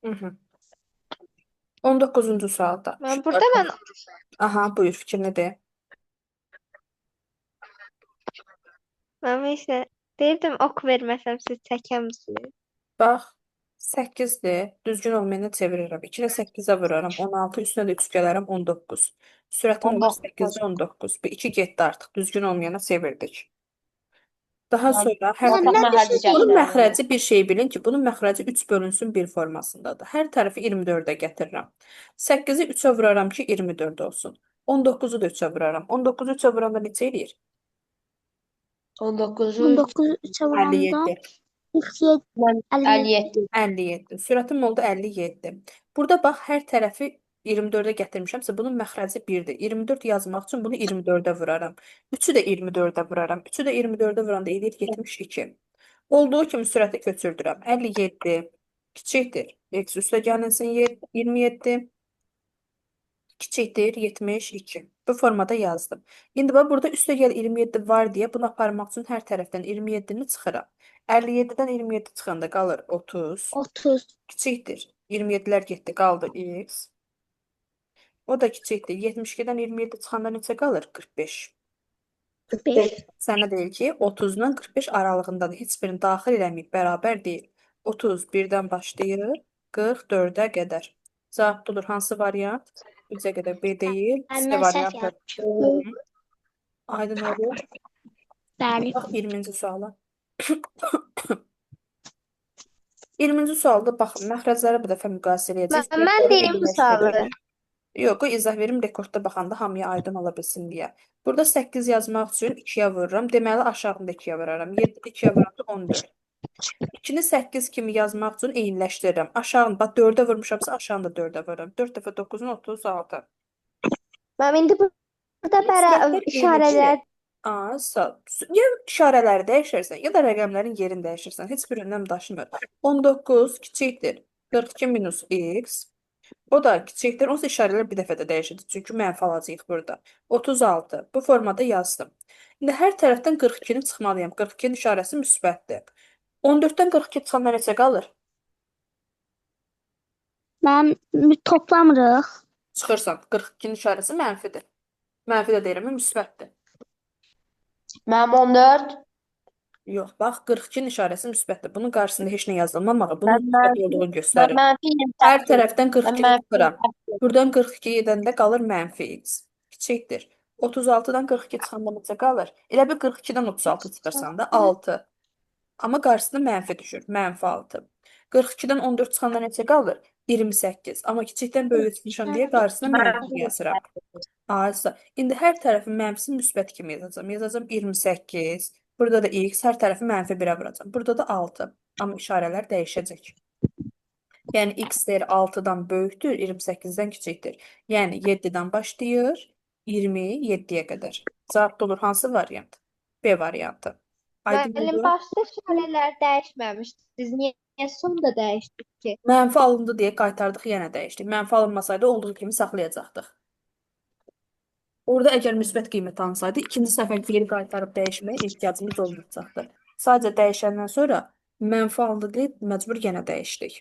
Hı hı. 19-cu sualda. Burada ben Aha, buyur fikrini de. işte deyirdim ok verməsəm siz çəkər misiniz? Bax, 8-dir. Düzgün olmayana çevirirəm. 2 ilə 8-ə vuraram. 16, üstünə də 3 gələrəm. 19. Sürətim olur 8-də 19. Bu 2 getdi artıq. Düzgün olmayana çevirdik. Daha sonra hər Mən tərəf... nə Bunun düşündüm? məxrəci bir şey bilin ki, bunun məxrəci 3 bölünsün 1 formasındadır. Hər tərəfi 24-ə gətirirəm. 8-i 3-ə vuraram ki, 24 olsun. 19-u da 3-ə vuraram. 19-u 3-ə vuranda neçə eləyir? 19'u 19 3'e vuranda 57. 47, 57. 57. Sürətim oldu 57. Burada bax, hər tərəfi 24-ə gətirmişəmsə, bunun məxrəci 1-dir. 24 yazmaq üçün bunu 24-ə vuraram. 3-ü də 24-ə vuraram. 3-ü də 24-ə vuranda eləyir 72. Olduğu kimi sürəti köçürdürəm. 57 kiçikdir. Eksi üstə gəlinsin 27 kiçikdir 72. Bu formada yazdım. İndi bax, burada üstə gəl 27 var deyə bunu aparmaq üçün hər tərəfdən 27-ni çıxıram. 57-dən 27 çıxanda qalır 30. 30, Kiçikdir. 27-lər getdi, qaldı x. O da kiçikdir. 72-dən 27 çıxanda neçə qalır? 45. 45. Sənə deyir ki, 30-dan 45 aralığındadır. Heç birini daxil eləməyib, bərabər deyil. 31-dən başlayır, 44-ə qədər. Cavab olur hansı variant? 3-ə qədər B deyil, C Benden səhv variantı. yazmışım. Aydın olur. Bəli. Bax 20-ci suala. 20-ci sualda baxın, məxrəcləri bu dəfə müqayisə edəcək. Ben Zərfləri deyim bu sualı. eyniləşdirəcək. Yox, o izah verim rekordda baxanda hamıya aydın ola bilsin deyə. Burada 8 yazmaq üçün 2-yə vururam. Deməli, aşağında 2-yə vuraram. 7 2-yə vuranda 14. 2-ni 8 kimi yazmaq üçün eyniləşdirirəm. Aşağını, bax 4-ə vurmuşamsa aşağını da 4-ə vururam. 4 dəfə 9-un 36. Ben indi burada Sürətlər eynidir. işareler Ya işarələri dəyişirsən, ya da rəqəmlərin yerini dəyişirsən. Heç bir önəm daşımır. 19 kiçikdir. 42 minus x. O da kiçikdir. Onsuz işarələr bir dəfə də dəyişəcək. Çünki mənfi alacağıq burada. 36. Bu formada yazdım. İndi hər tərəfdən 42-ni çıxmalıyam. 42-nin işarəsi müsbətdir. 14-dən 42 çıxanda neçə qalır? Ben toplamırıq. Çıxırsan. 42-nin işarəsi mənfidir. Mənfi də deyirəm, müsbətdir. Mənim 14. Yox, bax 42-nin işarəsi müsbətdir. Bunun qarşısında heç nə yazılmamağı bunun Ben müsbət mənfi, olduğunu ben göstərir. mənfi Hər 28. tərəfdən Ben 42-ni mənfi çıxıram. 28. Buradan 42 gedəndə qalır mənfi x. Kiçikdir. 36-dan 42 çıxanda neçə qalır? Elə bir 42-dən 36 çıxırsan da 6. Amma qarşısında mənfi düşür. Mənfi 6. 42-dən 14 çıxanda neçə qalır? 28. Amma kiçikdən böyüyə çıxmışam deyə qarşısına mənfi yazıram. Aysa. İndi hər tərəfin mənfisi müsbət kimi yazacağam. Yazacağım 28. Burada da x, hər tərəfi mənfi 1-ə vuracağam. Burada da 6. Amma işarələr dəyişəcək. Yəni x dəyəri 6-dan böyükdür, 28-dən kiçikdir. Yəni 7-dən başlayır, 27-yə qədər. Cavab da olur hansı variant? B variantı. Aydın Benim oldu. başta işareler değişmemişti. Siz niye sonunda değiştik ki? Mənfi alındı deyə qaytardıq, yenə dəyişdik. Mənfi alınmasaydı olduğu kimi saxlayacaqdıq. Orada əgər müsbət qiymət alınsaydı, ikinci səfər geri qaytarıb dəyişməyə ehtiyacımız olmayacaqdı. Sadəcə dəyişəndən sonra mənfi alındı deyə məcbur yenə dəyişdik.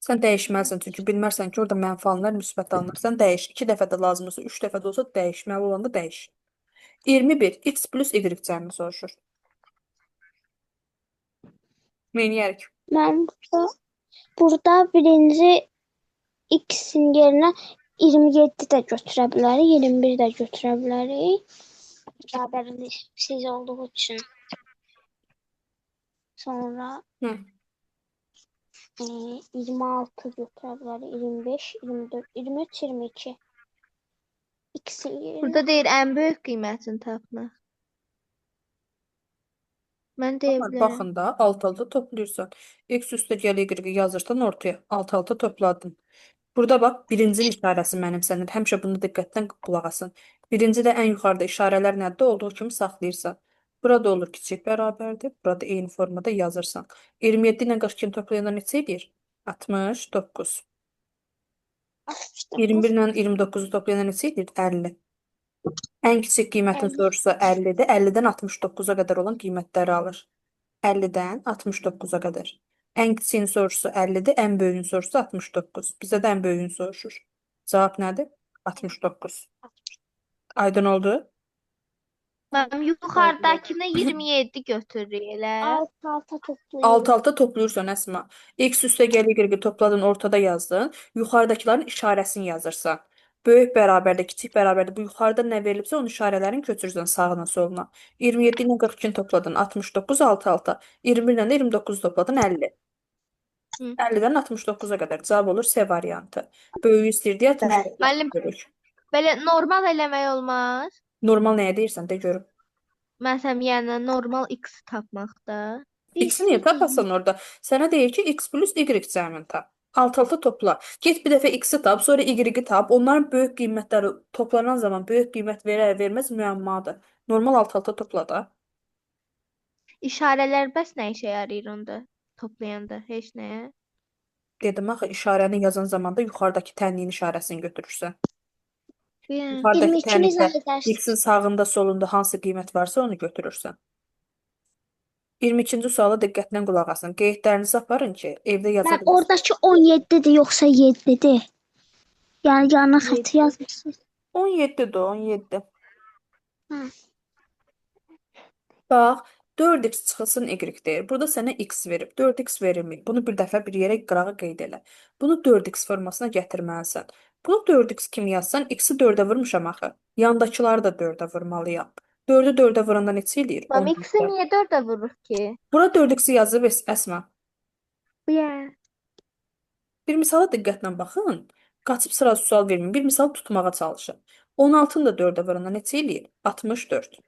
Sən dəyişməlisən, çünki bilmərsən ki, orada mənfi alınır, müsbət alınır. Sən dəyiş. 2 dəfə də lazımdırsa, 3 dəfə də olsa dəyişməli olanda dəyiş. 21. X plus Y cəmini soruşur. Neyniyərik? Ben burada birinci x'in yerine 27 də götürə bilərik, 21 də götürə bilərik. Bərabərlik siz olduğu üçün. Sonra Hı. 26 götürə bilərik, 25, 24, 23, 22. X'in yerine Burada değil en büyük kıymetini tapma. Ben diyebilirim. Baxın da, alt-alta toplayırsan. X üstə gəl Y yazırsan ortaya. Alt-alta topladın. Burada bax, birincinin işarəsi mənimsənir. Həmişə bunu diqqətdən qulaq asın. Birinci də ən yuxarıda işarələr nədə olduğu kimi saxlayırsan. Burada olur kiçik bərabərdir. Burada eyni formada yazırsan. 27 ilə 42-ni toplayanda neçə edir? 69. 21 ilə 29-u toplayanda neçə edir? 50. Ən kiçik qiymətin 50. soruşsa 50-dir. 50-dən 69-a qədər olan qiymətləri alır. 50-dən 69-a qədər. Ən kiçiyin soruşusu 50-dir, ən böyüyün soruşusu 69. Bizə də ən böyüyün soruşur. Cavab nədir? 69. Aydın oldu? Mənim yuxarıdakını 27 götürürük elə. Alt-alta toplayın. Alt-alta toplayırsan Əsma. X üstə gəl Y topladın, ortada yazdın. Yuxarıdakıların işarəsini yazırsan. Böyük bərabərdə, kiçik bərabərdə. Bu yuxarıda nə verilibsə, onun işarələrini köçürürsən sağına, soluna. 27 ilə 42-ni topladın, 69 alt-alta. 21 ilə də 29 topladın, 50. Hı. 50-dən 69-a qədər cavab olur C variantı. Böyüyü istəyirdi 69 Müəllim, görürük. belə normal eləmək olmaz. Normal nəyə deyirsən də görüm. Məsələn, yəni normal x tapmaqda. X-i niyə tapasan orada? Sənə deyir ki, X plus Y cəmini tap. Alt-alta topla. Get bir dəfə X-i tap, sonra Y-i tap. Onların böyük qiymətləri toplanan zaman böyük qiymət verər, verməz müəmmadır. Normal alt-alta topla da. İşarələr bəs nə işə yarayır onda? Toplayanda heç nəyə. Dedim axı işarəni yazan zaman da yuxarıdakı tənliyin işarəsini götürürsən. Yəni, Yuxarıdakı 22-ni tənlikdə zədərsiz. X-in sağında, solunda hansı qiymət varsa onu götürürsən. 22-ci suala diqqətlə qulaq asın. Qeydlərinizi aparın ki, evdə yaza Mən bilərsiniz. oradakı 17-dir yoxsa 7-dir? Yəni yanına xətti yazmışsınız. 17-dir, 17. Hə. Bax, 4x çıxılsın y deyir. Burada sənə x verib. 4x verilməyib. Bunu bir dəfə bir yerə qırağa qeyd elə. Bunu 4x formasına gətirməlisən. Bunu 4x kimi yazsan, x-i 4-ə vurmuşam axı. Yandakıları da 4-ə vurmalıyam. 4-ü 4-ə vuranda neçə eləyir? Mam 10. x-i niyə 4-ə vururuq ki? Bura 4x-i yazıb Əsma. Yəni, Bir misala diqqətlə baxın. Qaçıb sıra sual verməyin. Bir misal tutmağa çalışın. 16-nı da 4-ə vuranda neçə eləyir? 64.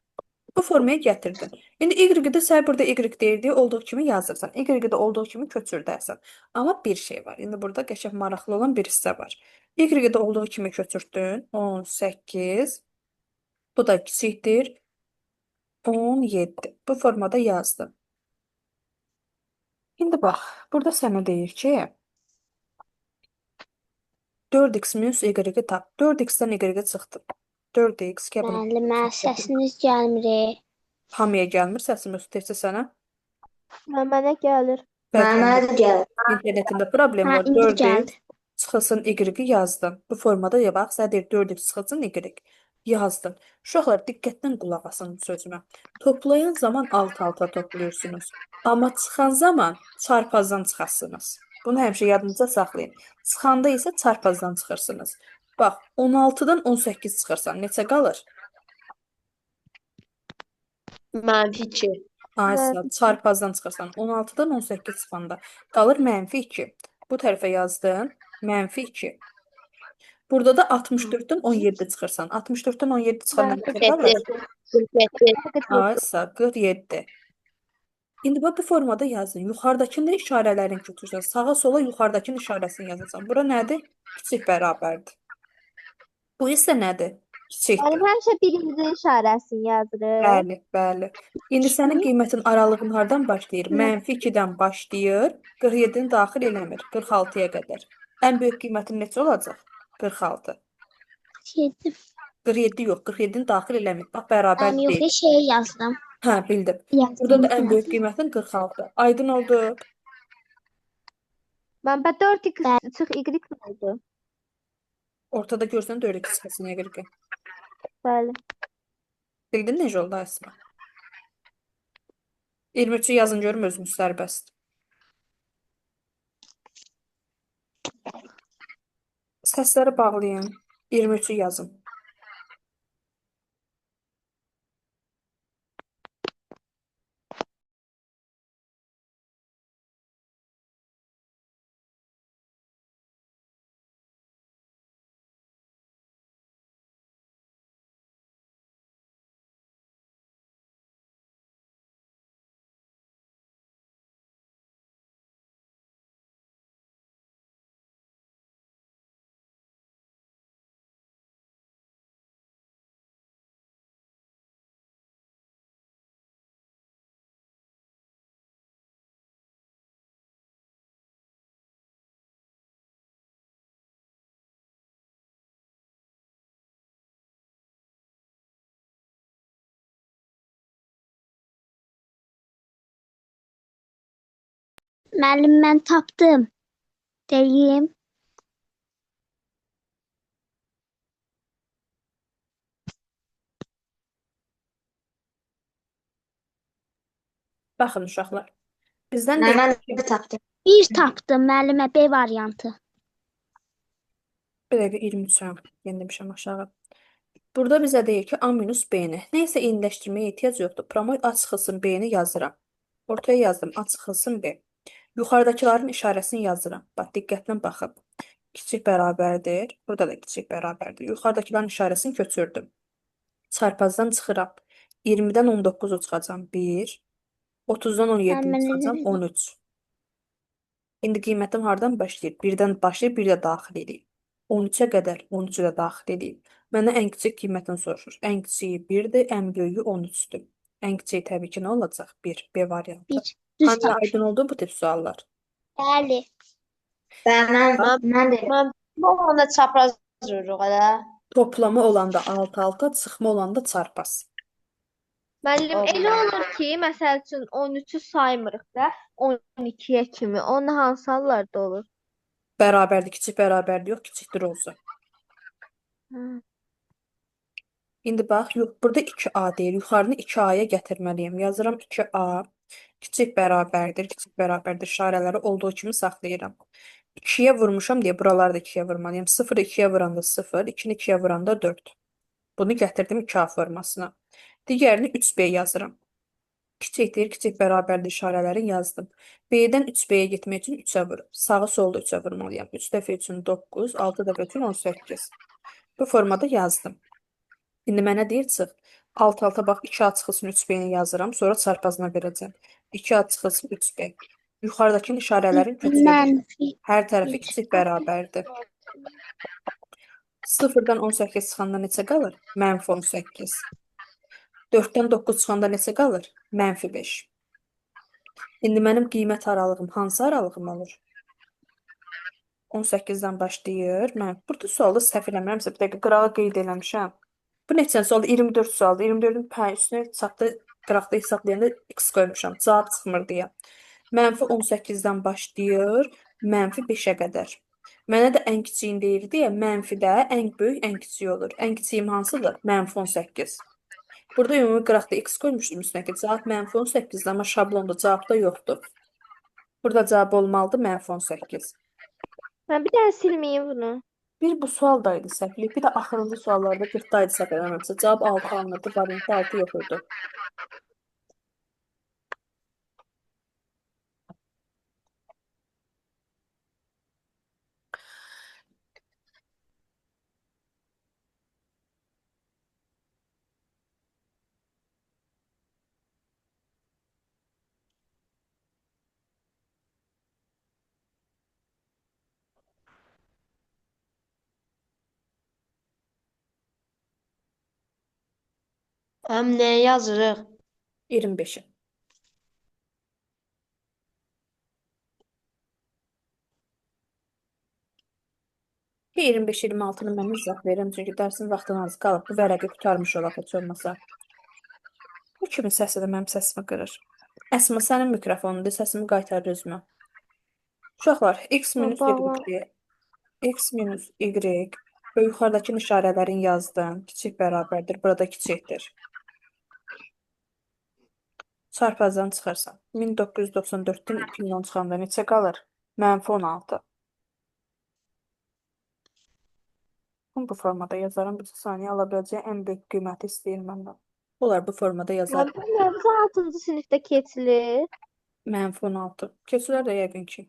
Bu formaya gətirdin. İndi Y-də sən burada Y deyirdi, olduğu kimi yazırsan. Y-də olduğu kimi köçürdərsən. Amma bir şey var. İndi burada qəşəng maraqlı olan bir hissə var. Y-də olduğu kimi köçürdün. 18. Bu da kiçikdir. 17. Bu formada yazdım. İndi bax, burada sənə deyir ki, 4x minus Y-i tap. 4x-dən Y çıxdı. 4x gəl bunu. Müəllim, mənə səsiniz gəlmir. Hamıya gəlmir səsim, öz təkcə sənə. mənə gəlir. Bəlkə internetində problem Hə, var. indi 4x gəldi. çıxılsın Y-i yazdım. Bu formada ya bax, sənə deyir 4x çıxılsın Y. Yazdım. Uşaqlar diqqətlə qulaq asın sözümə. Toplayan zaman alt-alta toplayırsınız. Amma çıxan zaman çarpazdan çıxasınız. Bunu həmişə yadınızda saxlayın. Çıxanda isə çarpazdan çıxırsınız. Bax, 16-dan 18 çıxırsan, neçə qalır? -2. Aysa, çarpazdan çıxırsan. 16-dan 18 çıxanda qalır -2. Bu tərəfə yazdın, -2. Burada da 64-dən 17 çıxırsan. 64-dən 17 çıxanda neçə qalır? 47. Aysa, 47. İndi bax, bu formada yazın. Yuxarıdakında işarələrini götürsən. Sağa sola yuxarıdakının işarəsini yazırsan. Bura nədir? Kiçik bərabərdir. Bu isə nədir? Kiçikdir. Müəllim həmişə birinci işarəsini yazırıq. Bəli, bəli. İndi sənin qiymətin aralığın hardan başlayır? -2-dən başlayır, 47-ni daxil eləmir, 46-ya qədər. Ən böyük qiymətin neçə olacaq? 46. 7. 47 yox, 47-ni daxil eləmir. Bax, bərabər Mən yox, deyil. şey yazdım. Hə, bildim. Yazdım. Burada da ən böyük qiymətin 46. Aydın oldu. Mən 4x çıx y nə oldu? Ortada görsən 4 çıxasın Y. Bəli. Bildin necə oldu Əsma? 23-ü yazın görüm özünüz sərbəst. Səsləri bağlayın. 23-ü yazın. Müəllim mən tapdım. Deyim. Baxın uşaqlar. Bizdən Mən deyir ki, də tapdım. Bir tapdım müəllimə B variantı. bir dəqiqə 23-əm. Yenə demişəm aşağı. Burada bizə deyir ki, A minus B-ni. Neysə eyniləşdirməyə ehtiyac yoxdur. Promoy A çıxılsın B-ni yazıram. Ortaya yazdım A çıxılsın B. Yuxarıdakıların işarəsini yazıram. Bax, diqqətlə baxın. Kiçik bərabərdir. Burada da kiçik bərabərdir. Yuxarıdakıların işarəsini köçürdüm. Çarpazdan çıxıram. 20-dən 19-u çıxacam 1. 30-dan 17-ni çıxacam 13. İndi qiymətim hardan başlayır? 1-dən başlayır, 1 də daxil edeyim. 13-ə qədər 13-ü də daxil edeyim. Məndən ən kiçik qiymətini soruşur. Ən kiçiyi 1-dir, ən böyüyü 13-dür. Ən kiçiyi təbii ki, nə olacaq? 1, B variantı. Bir. Düz Hamıya tapdım. aydın oldu bu tip suallar? Bəli. Mən onda çapraz vururuq da. Toplama olanda alt-alta, çıxma olanda çarpaz. Müəllim, Olmaz. elə olur ki, məsəl üçün 13-ü saymırıq da 12-yə kimi. Onun hansı hallarda olur? Bərabərdir, kiçik bərabərdir, yox, kiçikdir olsa. Hı. İndi bax, yox, burada 2A deyir. Yuxarını 2A-ya gətirməliyəm. Yazıram 2A. Kiçik bərabərdir. İşarələri olduğu kimi saxlayıram. 2-yə vurmuşam deyə buraları da 2-yə vurmalıyam. 0-ı 2-yə vuranda 0, 2-ni 2-yə vuranda 4. Bunu gətirdim 2A formasına. Digərini 3B yazıram. Kiçik bərabərdir işarələrini yazdım. B-dən 3B-yə getmək üçün 3-ə vurub. Sağı solda 3-ə vurmalıyam. 3 dəfə üçün 9, 6 dəfə üçün 18. Bu formada yazdım. İndi mənə deyir çıx. Alt-alta bax 2A çıxılsın 3B-ni yazıram. Sonra çarpazına verəcəm. 2A çıxılsın 3B. Yuxarıdakı işarələrin köçürürəm. Mənfi. Hər tərəfi kiçik bərabərdir. 0-dan 18 çıxanda neçə qalır? Mənfi 18. 4-dən 9 çıxanda neçə qalır? Mənfi 5. İndi mənim qiymət aralığım hansı aralığım olur? 18-dən başlayır. Mən burada sualda səhv eləmirəmsə, bir dəqiqə qırağa qeyd eləmişəm. Bu neçə sualdır? 24 sualdır. 24-ün payı üstünə çapda qıraqda hesablayanda x qoymuşam. Cavab çıxmır deyə. Mənfi 18-dən başlayır, mənfi 5-ə qədər. Mənə də ən kiçiyini deyir deyə mənfidə ən böyük, ən kiçiyi olur. Ən kiçiyim hansıdır? Mənfi 18. Burada ümumi qıraqda x qoymuşdum üstünə ki, cavab mənfi 18-dir, amma şablonda cavabda yoxdur. Burada cavab olmalıdır mənfi 18. Mən bir daha silməyim bunu. Bir bu sualdaydı səhvlik, bir də axırıncı suallarda 40-daydı səhv eləmirəmsə. Cavab 6 alınırdı, variantda 6 yox idi. Həm nəyə yazırıq? 25-i. Ki 25-26-nı mən izah verirəm, çünki dərsin vaxtına az qalıb. Bu vərəqi qurtarmış olaq heç olmasa. Bu kimin səsidir, mənim səsimi qırır. Əsma, sənin mikrofonundur, səsimi qaytarır özümə. Uşaqlar, x minus Bağlan. y, x minus y və yuxarıdakı işarələrin yazdım. Kiçik bərabərdir, burada kiçikdir. Çarpazdan çıxarsan. 1994-dən 2010 çıxanda neçə qalır? Mənfi 16. Bunu bu formada yazarım. Bir saniyə ala biləcəyi ən böyük qiyməti istəyir məndən. Olar bu formada yazarım. Bu mövzu 6-cı sinifdə keçilir. Mənfi 16. Keçilər də yəqin ki.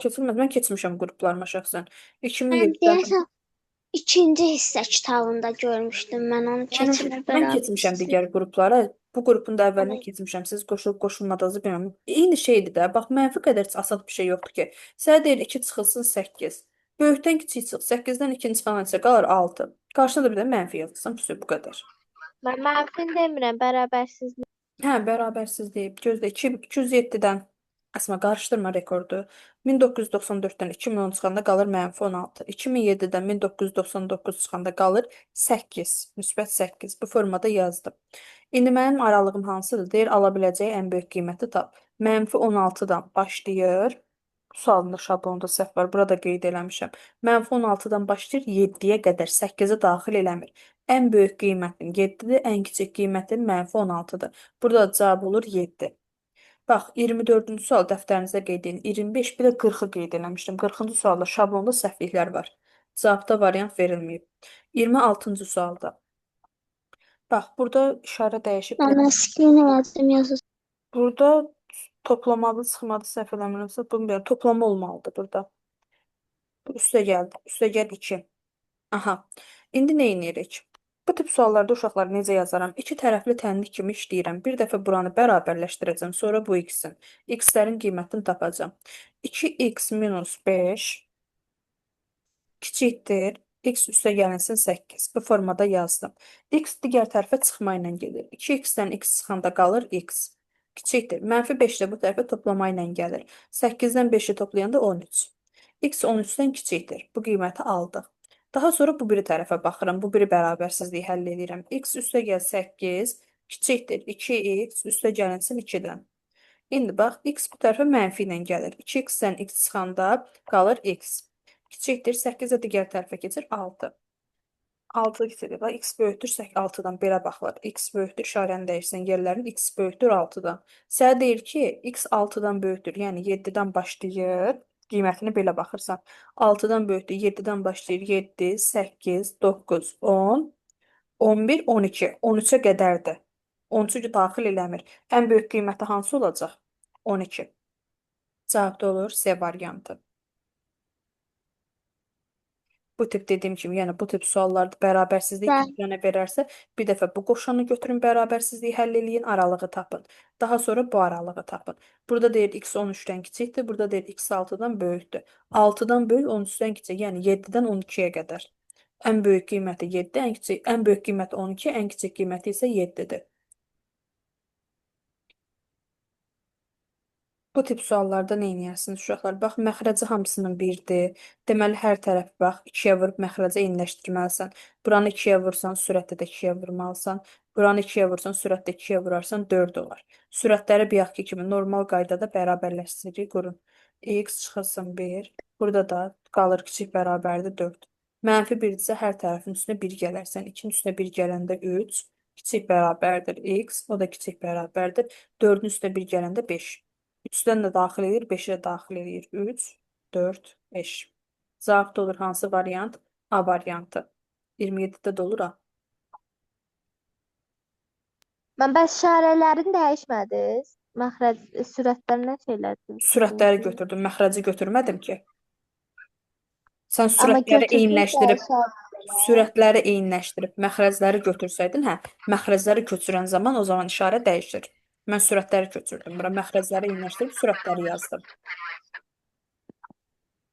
Keçilməz. Mən keçmişəm qruplarıma şəxsən. Mən 2007-də deyəsən ikinci hissə kitabında görmüşdüm mən onu keçirə mən keçmişəm digər qruplara. Bu qrupun da əvvəlinə Evet. keçmişəm. Siz qoşulub qoşulmadığınızı bilmirəm. Eyni şeydir də. Bax, mənfi qədər asan bir şey yoxdur ki. Sənə deyir 2 çıxılsın 8. Böyükdən kiçik çıx. 8-dən 2-ni çıxan neçə qalır? 6. Qarşına da bir də mənfi yazırsan. Bu qədər. Mən mənfin demirəm, bərabərsizlik. Hə, bərabərsiz deyib. Gözlə 207-dən Əsmə, qarışdırma rekordu. 1994-dən 2010 çıxanda qalır -16. 2007-dən 1999 çıxanda qalır 8, müsbət 8. Bu formada yazdım. İndi mənim aralığım hansıdır? Deyir, ala biləcəyi ən böyük qiyməti tap. -16-dan başlayır. Bu sualında şablonda səhv var. Burada qeyd eləmişəm. -16-dan başlayır 7-yə qədər 8-i daxil eləmir. Ən böyük qiymətin 7-dir, ən kiçik qiymətin -16-dır. Burada cavab olur 7. Bax, 24-cü sual dəftərinizdə qeyd edin. 25, bir də 40-ı qeyd eləmişdim. 40-cı sualda şablonda səhvliklər var. Cavabda variant verilməyib. 26-cı sualda. Bax, burada işarə dəyişib. Ana skrini yazdım yazısı. Burada toplamalı, çıxmalı səhv eləmirəmsə, bilmirəm, toplama olmalıdır burada. Bu üstə gəldi. Üstə gəl 2. Aha. İndi nə edirik? Bu tip suallarda uşaqlar necə yazaram? İki tərəfli tənlik kimi işləyirəm. Bir dəfə buranı bərabərləşdirəcəm, sonra bu x-in. X-lərin qiymətini tapacam. 2x minus 5 kiçikdir. X üstə gəlinsin 8. Bu formada yazdım. X digər tərəfə çıxma ilə gedir. 2x-dən x çıxanda qalır x. Kiçikdir. -5 də bu tərəfə toplama ilə gəlir. 8-dən 5-i toplayanda 13. X 13-dən kiçikdir. Bu qiyməti aldıq. Daha sonra bu biri tərəfə baxıram. Bu biri bərabərsizliyi həll edirəm. X üstə gəl 8 kiçikdir. 2x üstə gəlinsin 2-dən. İndi bax, x bu tərəfə mənfi ilə gəlir. 2x-dən x çıxanda qalır x. Kiçikdir. 8-ə digər tərəfə keçir 6. 6 kiçikdir. Bax, x böyükdür 6-dan. Belə baxılır. X böyükdür, işarəni dəyişsən yerlərin x böyükdür 6-dan. Sənə deyir ki, x 6-dan böyükdür. Yəni 7-dən başlayır. Qiymətini belə baxırsan. 6-dan böyükdür, 7-dən başlayır. 7, 8, 9, 10, 11, 12. 13-ə qədərdir. 13-ü daxil eləmir. Ən böyük qiyməti hansı olacaq? 12. Cavabda olur C variantı. Bu tip dediyim kimi, yəni bu tip suallarda bərabərsizlik Bəli. iki dənə verərsə, bir dəfə bu qoşanı götürün, bərabərsizliyi həll eləyin, aralığı tapın. Daha sonra bu aralığı tapın. Burada deyir x 13-dən kiçikdir, burada deyir x 6-dan böyükdür. 6-dan böyük 13-dən kiçik, yəni 7-dən 12-yə qədər. Ən böyük qiyməti 7, ən böyük qiyməti 12, ən kiçik qiyməti isə 7-dir. Bu tip suallarda nə edirsiniz uşaqlar? Bax, məxrəci hamısının 1-dir. Deməli, hər tərəf bax, 2-yə vurub məxrəcə eyniləşdirməlisən. Buranı 2-yə vursan, sürətdə də 2-yə vurmalısan. Buranı 2-yə vursan, sürətdə 2-yə vurarsan, 4 olar. Sürətləri bayaqki kimi normal qaydada bərabərləşdiririk, qurun. X çıxılsın 1. Burada da qalır kiçik bərabərdir 4. -1-dirsə hər tərəfin üstünə 1 gələrsən. 2-nin üstünə 1 gələndə 3. Kiçik bərabərdir x. O da kiçik bərabərdir. 4-ün üstünə 1 gələndə 5. 3-dən də daxil edir, 5-i də daxil edir. 3, 4, 5. Cavabda olur hansı variant? A variantı. 27-də də olur A. Mən bəs işarələrini dəyişmədiniz. Məxrəc sürətlərinə şeylədiniz. Sürətləri götürdüm, məxrəci götürmədim ki. Sən Amma sürətləri götürdünüz eyniləşdirib, dəyişər. sürətləri eyniləşdirib, məxrəcləri götürsəydin, hə, məxrəcləri köçürən zaman o zaman işarə dəyişir. Mən sürətləri köçürdüm. Bura məxrəcləri eyniləşdirib sürətləri yazdım.